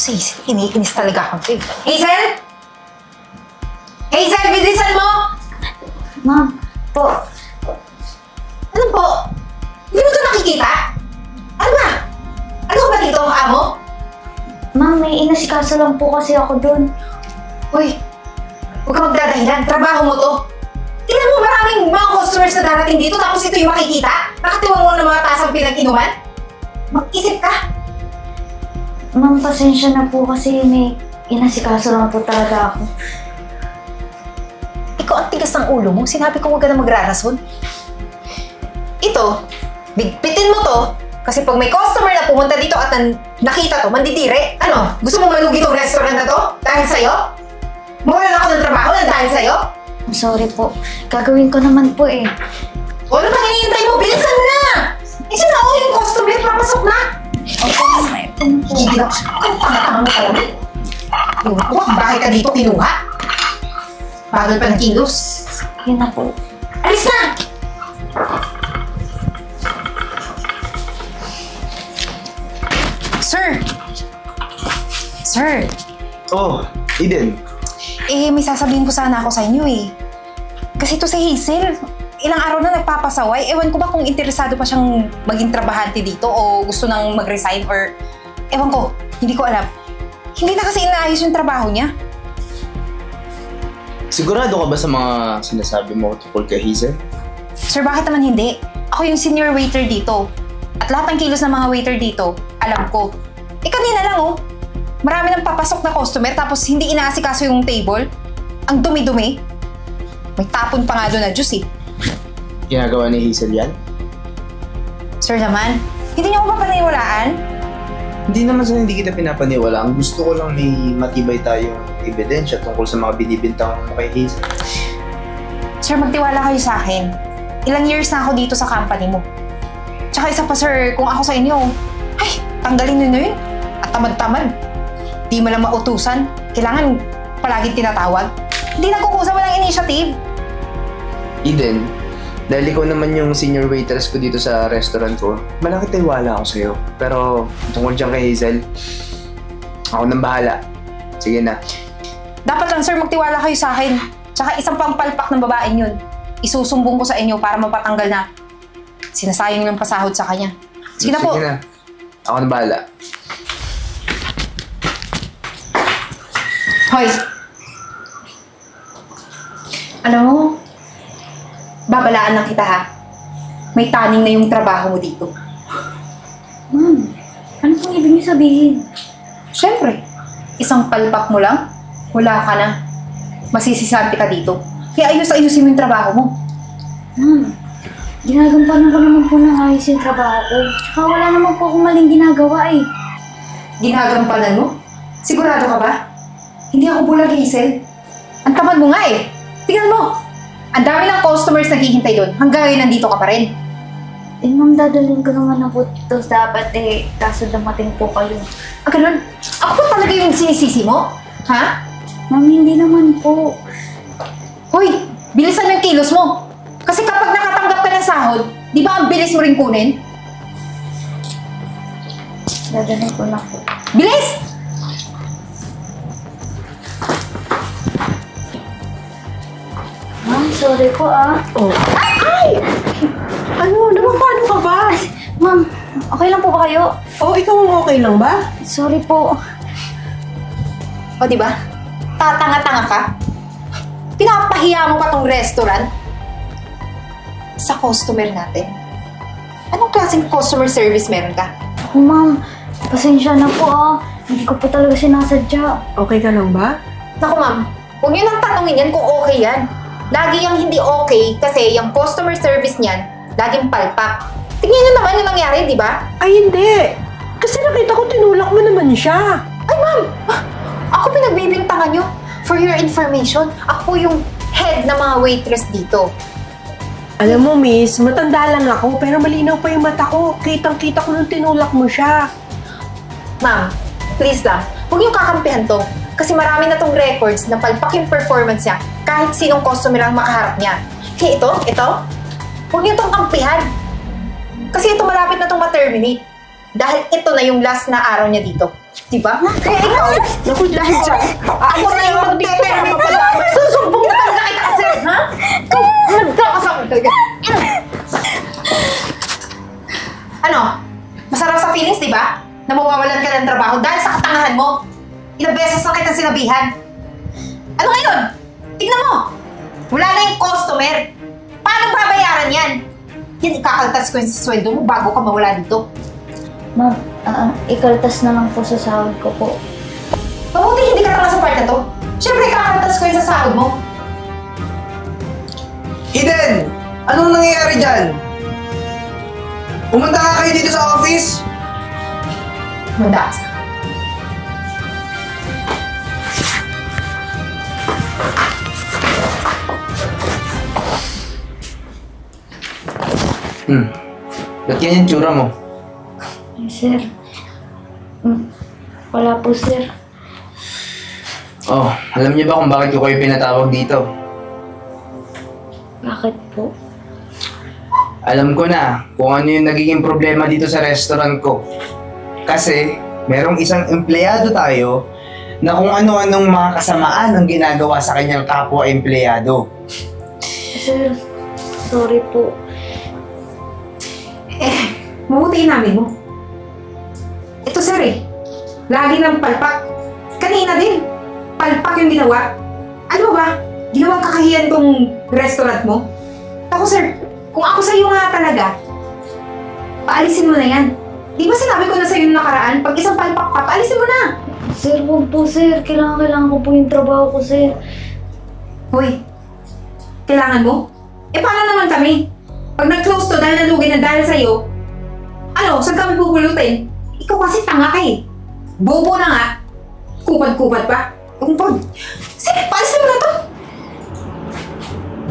Si Hazel, iniinis talaga ako sa'yo. Hazel! Hazel, bilisan mo! Ma'am, po. Ano po? Hindi mo ito nakikita? Ano ba? Ano ba dito, amo? Ma'am, may inasikaso lang po kasi ako dun. Uy, huwag ka magdadahilan. Trabaho mo to. Tingnan mo, maraming mga customers na darating dito tapos ito yung makikita? Nakatiwang mo ng mga tasang pinag-inuman? Mag-isip ka. Ma'am, pasensya na po kasi may inasikaso lang po talaga ako. Ikaw ang tigas ng ulo mo. Sinabi ko huwag ka na magrarason. Ito, bigpitin mo to kasi pag may customer na pumunta dito at nakita to, mandidire. Ano? Gusto mong malugi tong restaurant na to? Dahil sa'yo? Mawalan ako ng trabaho na dahil sa'yo? I'm sorry po. Gagawin ko naman po eh. O ano pang hinihintay mo? Bilisan mo na! Isa na yung customer, papasok na! Okay, Hindi ako. Ang tanga-tanga mo talaga. Bakit ka dito kinuha? Bagal pa ng kilos. Yun na po. Alis na! Sir! Sir! Oh, Eden. May sasabihin ko sana ako sa inyo eh. Kasi to si Hazel, ilang araw na nagpapasaway. Ewan ko ba kung interesado pa siyang maging trabahante dito o gusto nang mag-resign or... Ewan ko, hindi ko alam. Hindi na kasi inaayos yung trabaho niya. Sigurado ka ba sa mga sinasabi mo tungkol kay Hazel? Sir, bakit naman hindi? Ako yung senior waiter dito. At lahat ng kilos ng mga waiter dito, alam ko. Kanina lang oh. Marami nang papasok na customer tapos hindi inaasikaso yung table. Ang dumi-dumi. May tapon pa nga doon na juice eh. Ginagawa ni Hazel yan? Sir naman, hindi niyo ko ba paniniwalaan? Hindi naman sa hindi kita pinapaniwala. Ang gusto ko lang may matibay tayong ebidensya tungkol sa mga binibintang mo kay Hazel. Sir, magtiwala kayo sa akin. Ilang years na ako dito sa company mo. Tsaka isa pa sir, kung ako sa inyo, ay, tanggalin nyo na yun. At tamad-tamad. Di mo lang mautusan. Kailangan palaging tinatawag. Hindi nagkukusa, walang initiative. Eden, dahil ikaw naman yung senior waitress ko dito sa restaurant ko, malaki tiwala ako sa'yo. Pero tungkol dyan kay Hazel, ako nang bahala. Sige na. Dapat lang sir, magtiwala kayo sa akin. Tsaka isang pang palpak ng babaeng yun. Isusumbong ko sa inyo para mapatanggal na sinasayang ng pasahod sa kanya. Sige na po. Sige na. Ako nang bahala. Hoy! Alam mo, babalaan lang kita ha. May taning na yung trabaho mo dito. Ma'am, ano pong ibig niyo sabihin? Siyempre, isang palpak mo lang, wala ka na. Masisisante ka dito. Kaya ayusin mo yung trabaho mo. Ma'am, ginagampanan ko naman po ng ayos yung trabaho ko. Tsaka wala naman po akong maling ginagawa eh. Ginagampanan mo? Sigurado ka ba? Hindi ako bulag, Hazel. Ang tamad mo nga eh. Tingnan mo. Ang dami ng customers naghihintay doon. Hanggang ngayon nandito ka pa rin. Eh ma'am, dadalhin ko naman na po ito dapat eh. Kaso dumating po kayo. Ah, ganun? Ako ba talaga yung sinisisi mo? Ha? Ma'am, hindi naman po. Hoy, bilisan mo yung kilos mo. Kasi kapag nakatanggap ka ng sahod, di ba ang bilis mo rin kunin? Dadalhin ko na po. Bilis! Ma'am, sorry po ah. Oh. Ay! Ano? Paano ka ba? Ma'am, okay lang po ba kayo? Oh, ikaw ang okay lang ba? Sorry po. O, di ba? Tatanga-tanga ka. Pinapahiya mo pa tong restaurant sa customer natin. Anong klaseng customer service meron ka? Oh, ma'am, pasensya na po ah. Hindi ko po talaga sinasadya. Okay ka lang ba? Naku ma'am, huwag niyo nang tanongin yan kung okay yan. Lagi yung hindi okay kasi yung customer service niyan, laging palpak. Tingnan niyo naman yung nangyari, di ba? Ay, hindi. Kasi nakita ko tinulak mo naman siya. Ay ma'am, ako pinagbibintangan niyo. For your information, ako yung head ng mga waitress dito. Alam mo, miss, matanda lang ako pero malinaw pa yung mata ko. Kitang-kita ko nung tinulak mo siya. Ma'am, please lang, huwag niyong kakampihan to. Kasi marami na tong records na palpak yung performance niya kahit sinong customer ang makaharap niya. Kaya ito, huwag niyo tong kampihan. Kasi ito malapit na tong ma-terminate. Dahil ito na yung last na araw niya dito. Diba? Kaya ikaw, naku, dahil siya, ako na yung magte-terminate pala. Susumbong na talaga kita kasi, ha? Nagkakasama talaga. Ano? Masarap sa feelings, diba? Na mawawalan ka ng trabaho dahil sa katangahan mo. Ilang beses na kita sinabihan. Ano ngayon? Tignan mo. Wala na yung customer. Paano babayaran yan? Yan, ikakaltas ko yung sa sweldo mo bago ka mawala dito. Ma'am, ikaltas na lang po sa sahod ko po. Mabuti hindi ka tanga sa part na to. Siyempre, ikakaltas ko yung sa sahod mo. Eden! Anong nangyayari dyan? Pumunta nga kayo dito sa office? Mandaas. Ba't yan yung tsura mo? Ay, sir. Wala po, sir. Oh, alam niyo ba kung bakit ko kayo pinatawag dito? Bakit po? Alam ko na kung ano yung nagiging problema dito sa restaurant ko. Kasi merong isang empleyado tayo na kung ano-anong mga kasamaan ang ginagawa sa kanyang kapwa-empleyado. Sir, sorry po. Mabutiin namin mo. Ito sir lagi lang palpak. Kanina din, palpak yung ginawa. Ano ba? Ginawang kakahiyan tong restaurant mo? Ako sir, kung ako sa'yo nga talaga, paalisin mo na yan. Di ba sinabi ko na sa'yo yung nakaraan, pag isang palpak ka, paalisin mo na! Sir, huwag po, sir. Kailangan ko po yung trabaho ko, sir. Hoy, kailangan mo? Paano naman kami? Pag nag-close to dahil nalugi na dahil sa'yo, ano, saan kami pupulutin? Ikaw kasi tanga ka Bobo na nga. Kupad-kupad pa. Kumpad. Sige, paalisin mo na to!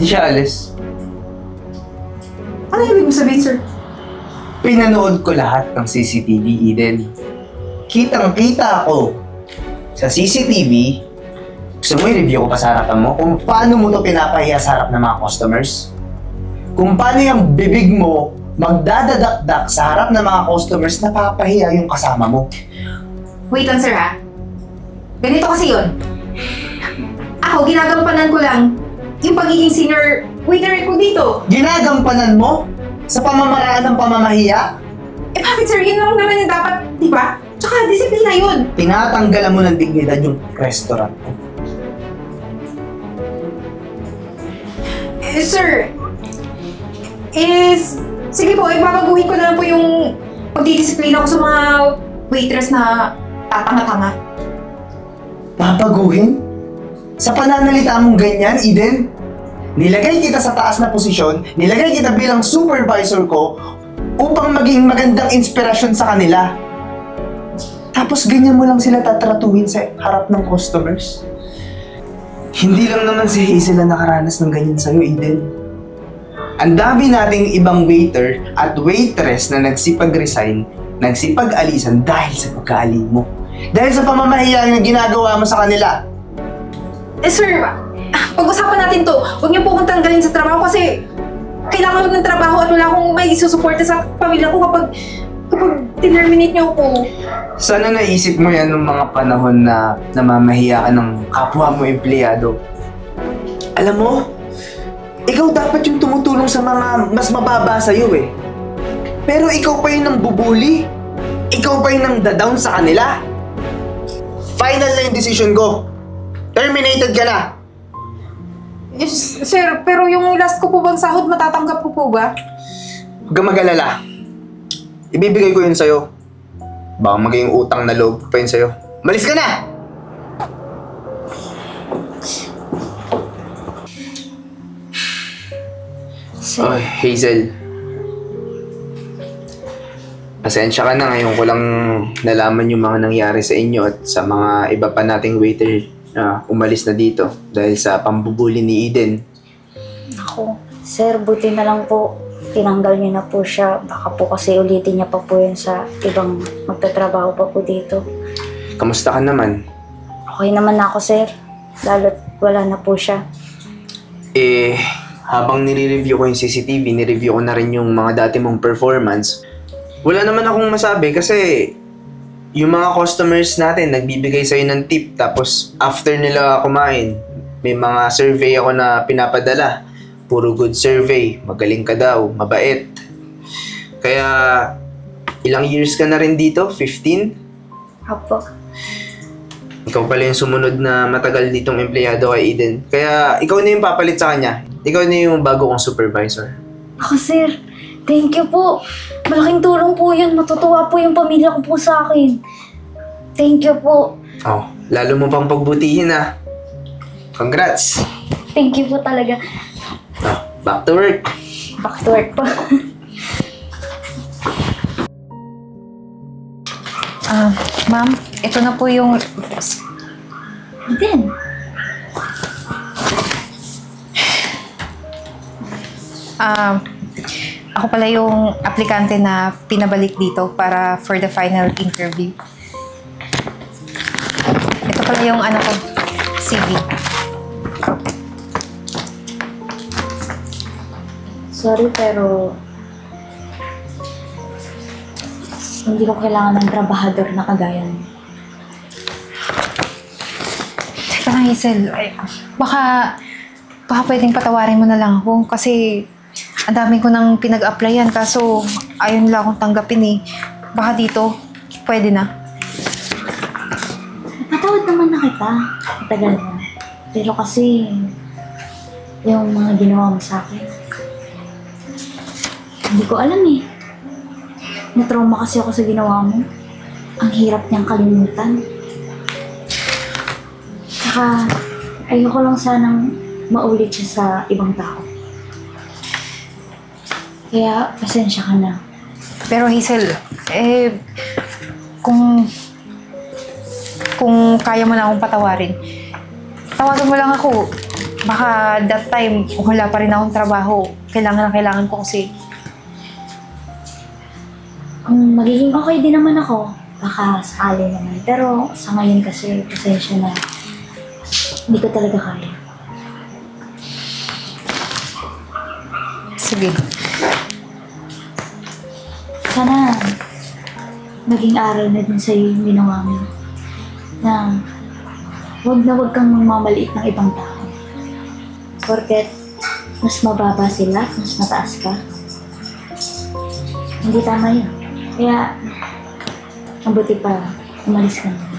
Di siya alis. Ano ibig mo sabihin, sir? Pinanood ko lahat ng CCTV, Eden. Kitang-kita ko sa CCTV. Gusto mo i-review ko pa sa harapan mo kung paano mo to pinapahiya sa harap ng mga customers? Kung paano yung bibig mo magdadadakdak sa harap ng mga customers na papahiya yung kasama mo. Wait lang, sir, ha? Ganito kasi yun. Ako, ginagampanan ko lang yung pagiging senior waiter ko dito. Ginagampanan mo sa pamamaraan ng pamamahiya? Bakit, sir? Yun lang naman yung dapat, di ba? Tsaka, disiplina yun. Tinatanggalan mo ng dignidad yung restaurant mo. Sir, sige po, ibabaguhin ko na lang po yung pagdidisiplina ko sa mga waitress na tatanga-tanga. Papaguhin? Sa pananalita mong ganyan, Eden? Nilagay kita sa taas na posisyon, nilagay kita bilang supervisor ko upang maging magandang inspirasyon sa kanila. Tapos ganyan mo lang sila tatratuhin sa harap ng customers? Hindi lang naman si Hazel na nakaranas ng ganyan sa'yo, Eden. Ang dami nating ibang waiter at waitress na nagsipag-resign, nagsipag-alisan dahil sa pagkaali mo. Dahil sa pamamahiya na ginagawa mo sa kanila. Sir, pag-usapan natin to. Huwag niyo po akong tanggalin sa trabaho kasi kailangan ko ng trabaho at wala akong may isusuporta sa pamilya ko kapag tinerminate niyo ako. Sana naisip mo yan nung mga panahon na namamahiya ka ng kapwa mo empleyado. Alam mo, ikaw dapat yung tumutulong sa mga mas mababa sa'yo eh. Pero ikaw pa yung nang bubuli. Ikaw pa yung nang dadown sa kanila. Final na yung decision ko. Terminated ka na. Yes, sir, pero yung last ko po bang sahod, matatanggap ko po ba? Huwag kang mag-alala. Ibibigay ko yun sa'yo. Baka maging utang na loob pa yun sa'yo. Malis ka na! Ay, Hazel. Pasensya ka na, ngayon ko lang nalaman yung mga nangyari sa inyo at sa mga iba pa nating waiter na umalis na dito dahil sa pambubuli ni Eden. Ako, sir, buti na lang po. Tinanggal niyo na po siya. Baka po kasi ulitin niya pa po yun sa ibang magtatrabaho pa po dito. Kamusta ka naman? Okay naman ako, sir. Lalo't wala na po siya. Habang nire-review ko yung CCTV, nire-review ko na rin yung mga dati mong performance. Wala naman akong masabi kasi yung mga customers natin nagbibigay sa'yo ng tip, tapos after nila kumain, may mga survey ako na pinapadala. Puro good survey, magaling ka daw, mabait. Kaya, ilang years ka na rin dito? 15? Apo. Ikaw pala yung sumunod na matagal ditong empleyado kay Eden. Kaya, ikaw na yung papalit sa kanya. Ikaw na yung bago kong supervisor. Ako, sir. Thank you po. Malaking tulong po yun. Matutuwa po yung pamilya ko po sa akin. Thank you po. Oh, lalo mo pang pagbutihin ah. Congrats! Thank you po talaga. Oh, back to work. Back to work po. Ma'am, ito na po yung... Eden. Ako pala yung aplikante na pinabalik dito para for the final interview. Ito pala yung CV. Sorry, pero hindi ko kailangan ng trabahador na kagaya mo. Teka lang, Hazel. Baka pwedeng patawarin mo na lang ako kasi ang dami ko nang pinag-applyan kaso ayaw nila akong tanggapin eh. Baka dito, pwede na. Napatawad naman na kita. Matagal na. Pero kasi, yung mga ginawa mo sa akin, hindi ko alam eh. Na-trauma kasi ako sa ginawa mo. Ang hirap niyang kalimutan. Saka, ayoko lang sanang maulit siya sa ibang tao. Kaya, pasensya ka na. Pero Hazel, kung kaya mo na akong patawarin, tawagan mo lang ako. Baka that time, wala pa rin akong trabaho. Kailangan ko kasi. Kung magiging okay din naman ako, baka sakali naman. Pero sa ngayon kasi, pasensya na. Hindi ko talaga kaya. Sige. Sana naging aral na din sa'yo yung ginawa mo. Na wag kang mamaliit ng ibang tao. Porket mas mababa sila, mas mataas ka. Hindi tama yun. Kaya, mabuti pa umalis ka na.